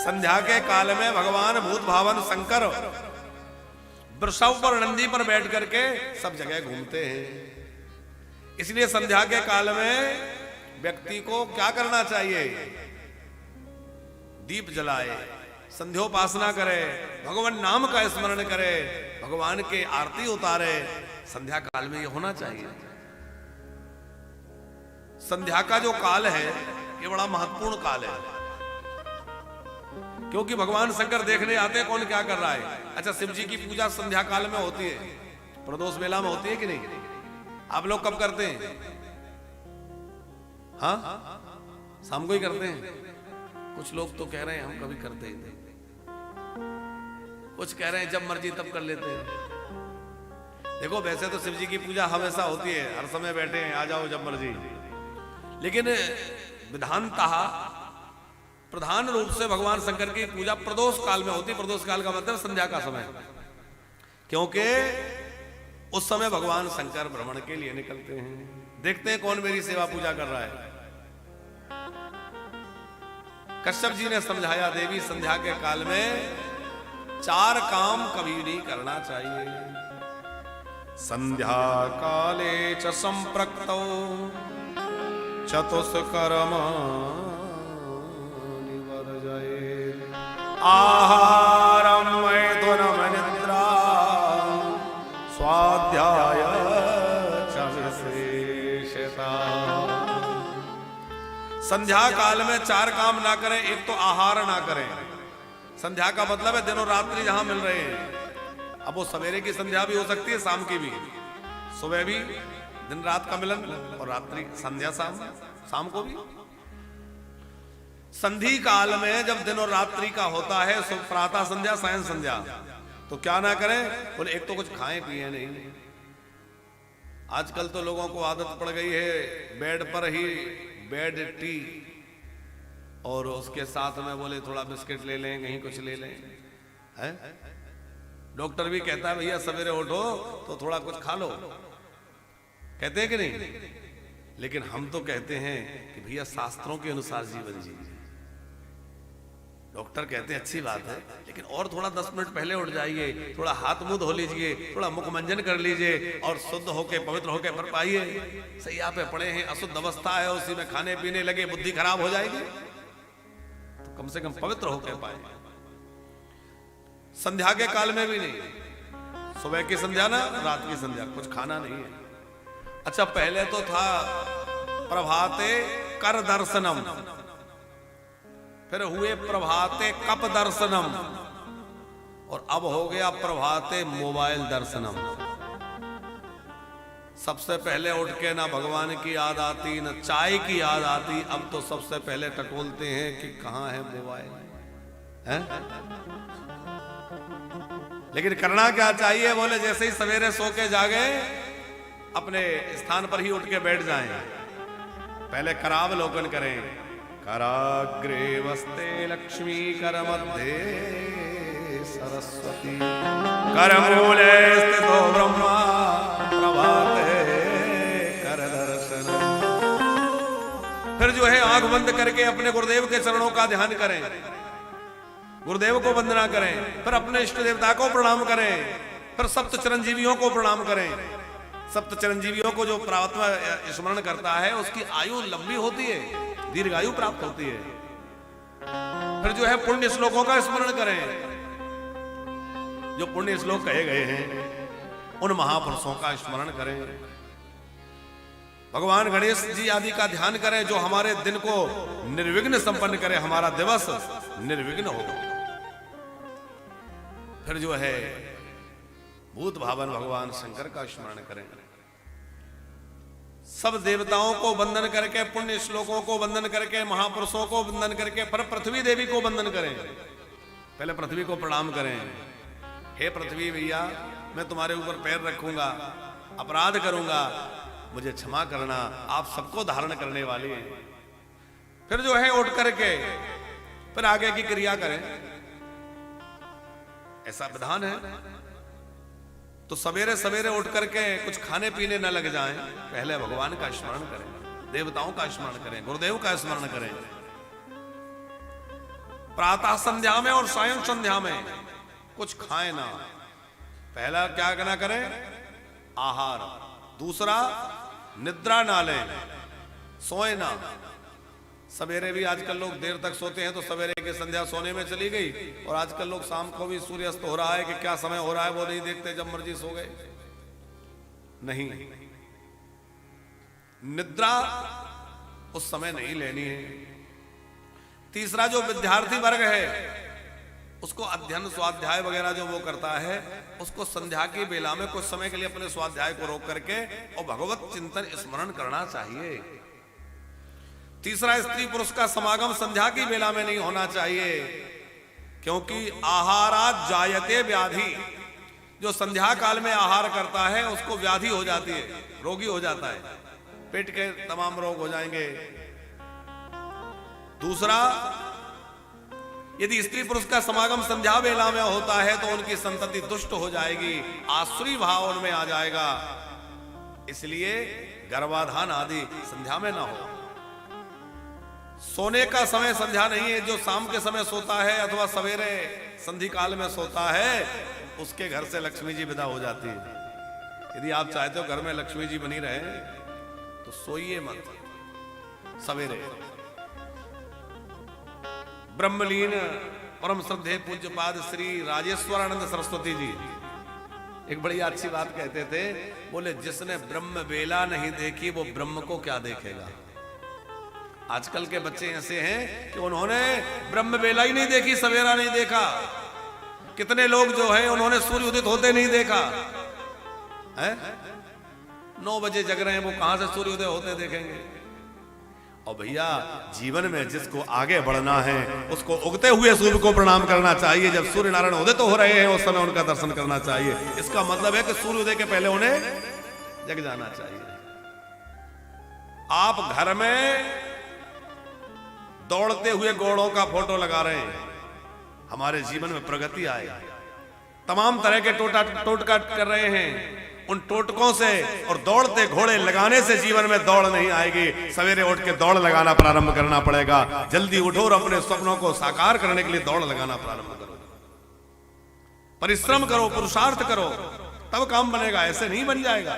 संध्या के काल में भगवान भूत भावन शंकर वृषभ पर नंदी पर बैठ करके सब जगह घूमते हैं। इसलिए संध्या के काल में व्यक्ति को क्या करना चाहिए? दीप जलाए, संध्योपासना करे, भगवान नाम का स्मरण करे, भगवान के आरती उतारे। संध्या काल में ये होना चाहिए। संध्या का जो काल है ये बड़ा महत्वपूर्ण काल है, क्योंकि भगवान शंकर देखने आते हैं कौन क्या कर रहा है। अच्छा, शिव जी की पूजा संध्या काल में होती है, प्रदोष बेला में होती है कि नहीं? आप लोग कब करते हैं? हाँ, शाम को ही करते हैं। कुछ लोग तो कह रहे हैं हम कभी करते ही नहीं, कुछ कह रहे हैं जब मर्जी तब कर लेते हैं। देखो, वैसे तो शिव जी की पूजा हमेशा होती है, हर समय बैठे हैं, आ जाओ जब मर्जी। लेकिन विधानतः प्रधान रूप से भगवान शंकर की पूजा प्रदोष काल में होती है। प्रदोष काल का मतलब संध्या का समय, क्योंकि उस समय भगवान शंकर भ्रमण के लिए निकलते हैं। देखते हैं कौन मेरी सेवा पूजा कर रहा है। कश्यप जी ने समझाया, देवी संध्या के काल में 4 काम कभी नहीं करना चाहिए। संध्या काले च संप्रक्तौ चतुष्कर्म आहारम मैथुनम निद्रा स्वाध्याय च विशेषता। संध्या काल में 4 काम ना करें। एक तो आहार ना करें। संध्या का मतलब है दिनों रात्रि जहां मिल रहे हैं। अब वो सवेरे की संध्या भी हो सकती है, शाम की भी, सुबह भी, दिन रात का मिलन, और रात्रि संध्या शाम को भी। संधि काल में जब दिन और रात्रि का होता है, प्रातः संध्या सायं संध्या, तो क्या ना करें? बोले एक तो कुछ खाएं पिए नहीं। आजकल तो लोगों को आदत पड़ गई है बेड पर ही बेड टी, और उसके साथ में बोले थोड़ा बिस्किट ले लें, कहीं कुछ ले लें। है? डॉक्टर भी कहता है भैया सवेरे उठो तो थोड़ा कुछ खा लो, कहते हैं कि नहीं? लेकिन हम तो कहते हैं कि भैया शास्त्रों के अनुसार जीवन जीजिए। डॉक्टर कहते हैं अच्छी बात है, लेकिन और थोड़ा 10 मिनट पहले उठ जाइए, थोड़ा हाथ मुंह धो लीजिए, थोड़ा मुखमंजन कर लीजिए, और शुद्ध होके पवित्र होके पर पाइए। सैया पे पड़े हैं, अशुद्ध अवस्था है, उसी में खाने पीने लगे, बुद्धि खराब हो जाएगी। तो कम से कम पवित्र होके पाए। संध्या के काल में भी नहीं, सुबह की संध्या ना रात की संध्या, कुछ खाना नहीं है। अच्छा, पहले तो था प्रभाते कर दर्शनम, फिर हुए प्रभाते कप दर्शनम, और अब हो गया प्रभाते मोबाइल दर्शनम। सबसे पहले उठ के ना भगवान की याद आती, ना चाय की याद आती। अब तो सबसे पहले टटोलते हैं कि कहां है मोबाइल है? लेकिन करना क्या चाहिए? बोले जैसे ही सवेरे सो के जागे, अपने स्थान पर ही उठ के बैठ जाएं। पहले करावलोकन करें। कराग्रे वस्ते लक्ष्मी, कर मध्य सरस्वती, कर मूले स्थितो ब्रह्मा, प्रभाते कर दर्शन। फिर जो है आंख बंद करके अपने गुरुदेव के चरणों का ध्यान करें, गुरुदेव को वंदना करें, फिर अपने इष्ट देवता को प्रणाम करें, फिर सप्त चिरंजीवियों को प्रणाम करें। सप्त चिरंजीवियों को जो प्रातः स्मरण करता है उसकी आयु लंबी होती है, दीर्घायु प्राप्त होती है। फिर जो है पुण्य श्लोकों का स्मरण करें, जो पुण्य श्लोक कहे गए हैं उन महापुरुषों का स्मरण करें। भगवान गणेश जी आदि का ध्यान करें, जो हमारे दिन को निर्विघ्न संपन्न करे, हमारा दिवस निर्विघ्न हो। फिर जो है भूत भावन भगवान शंकर का स्मरण करें। सब देवताओं को वंदन करके, पुण्य श्लोकों को वंदन करके, महापुरुषों को वंदन करके, पर पृथ्वी देवी को वंदन करें। पहले पृथ्वी को प्रणाम करें। हे पृथ्वी भैया, मैं तुम्हारे ऊपर पैर रखूंगा, अपराध करूंगा, मुझे क्षमा करना, आप सबको धारण करने वाली हैं। फिर जो है उठ करके फिर आगे की क्रिया करें, ऐसा विधान है। तो सवेरे सवेरे उठ करके कुछ खाने पीने न लग जाएं, पहले भगवान का स्मरण करें, देवताओं का स्मरण करें, गुरुदेव का स्मरण करें। प्रातः संध्या में और सायं संध्या में कुछ खाएं ना। पहला क्या करना करें? आहार। दूसरा, निद्रा ना लें, सोए ना। सवेरे भी आजकल लोग देर तक सोते हैं, तो सवेरे की संध्या सोने में चली गई, और आजकल लोग शाम को भी सूर्यास्त हो रहा है कि क्या समय हो रहा है वो नहीं देखते, जब मर्जी सो गए। नहीं, निद्रा उस समय नहीं लेनी है। तीसरा, जो विद्यार्थी वर्ग है उसको अध्ययन स्वाध्याय वगैरह जो वो करता है, उसको संध्या की बेला में कुछ समय के लिए अपने स्वाध्याय को रोक करके और भगवत चिंतन स्मरण करना चाहिए। तीसरा, स्त्री पुरुष का समागम संध्या की बेला में नहीं होना चाहिए, क्योंकि आहारात जायते व्याधि। जो संध्या काल में आहार करता है उसको व्याधि हो जाती है, रोगी हो जाता है, पेट के तमाम रोग हो जाएंगे। दूसरा, यदि स्त्री पुरुष का समागम संध्या बेला में होता है तो उनकी संतति दुष्ट हो जाएगी, आसुरी भाव उनमें आ जाएगा। इसलिए गर्भाधान आदि संध्या में ना हो। सोने का समय संध्या नहीं है। जो शाम के समय सोता है अथवा सवेरे संधि काल में सोता है, उसके घर से लक्ष्मी जी विदा हो जाती है। यदि आप चाहते हो घर में लक्ष्मी जी बनी रहे तो सोइए मत सवेरे। ब्रह्मलीन परम श्रद्धेय पूज्यपाद श्री राजेश्वरानंद सरस्वती जी एक बड़ी अच्छी बात कहते थे। बोले, जिसने ब्रह्म बेला नहीं देखी वो ब्रह्म को क्या देखेगा। आजकल के बच्चे ऐसे हैं कि उन्होंने ब्रह्म बेला ही नहीं देखी, सवेरा नहीं देखा। कितने लोग जो हैं उन्होंने सूर्य उदित होते नहीं देखा है। 9 बजे जग रहे हैं, वो कहां से सूर्य उदय होते देखेंगे। और भैया, जीवन में जिसको आगे बढ़ना है उसको उगते हुए सूर्य को प्रणाम करना चाहिए। जब सूर्य नारायण उदित हो रहे हैं उस समय उनका दर्शन करना चाहिए। इसका मतलब है कि सूर्योदय के पहले उन्हें जग जाना चाहिए। आप घर में दौड़ते हुए घोड़ों का फोटो लगा रहे हैं, हमारे जीवन में प्रगति आए। तमाम तरह के टोटका कर रहे हैं, उन टोटकों से और दौड़ते घोड़े लगाने से जीवन में दौड़ नहीं आएगी। सवेरे उठ के दौड़ लगाना प्रारंभ करना पड़ेगा। जल्दी उठो और अपने सपनों को साकार करने के लिए दौड़ लगाना प्रारंभ करो। परिश्रम करो, पुरुषार्थ करो, तब काम बनेगा, ऐसे नहीं बन जाएगा।